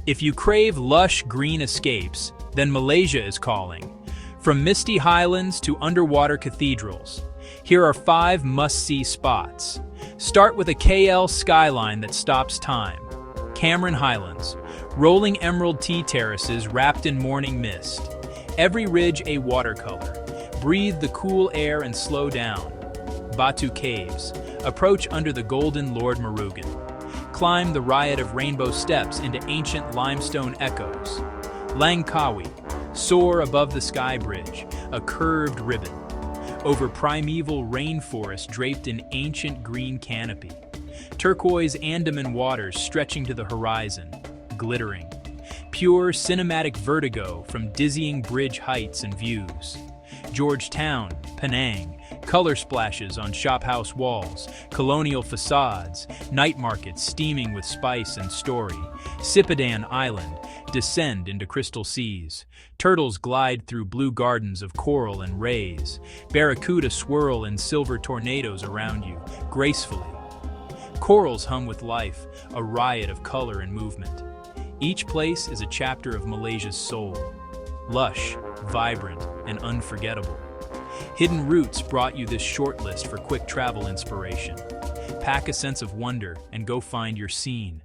If you crave lush green escapes, then Malaysia is calling. From misty highlands to underwater cathedrals, here are 5 must-see spots. Start with a KL skyline that stops time. Cameron Highlands, rolling emerald tea terraces wrapped in morning mist. Every ridge a watercolor. Breathe the cool air and slow down. Batu Caves, approach under the golden Lord Murugan. Climb the riot of rainbow steps into ancient limestone echoes. Langkawi, soar above the sky bridge, a curved ribbon. Over primeval rainforests draped in ancient green canopy. Turquoise Andaman waters stretching to the horizon, glittering. Pure cinematic vertigo from dizzying bridge heights and views. Georgetown, Penang, color splashes on shophouse walls, colonial facades, night markets steaming with spice and story. Sipadan Island, descend into crystal seas. Turtles glide through blue gardens of coral and rays. Barracuda swirl in silver tornadoes around you, gracefully. Corals hum with life, a riot of color and movement. Each place is a chapter of Malaysia's soul. Lush, vibrant, and unforgettable. Hidden Routes brought you this short list for quick travel inspiration. Pack a sense of wonder and go find your scene.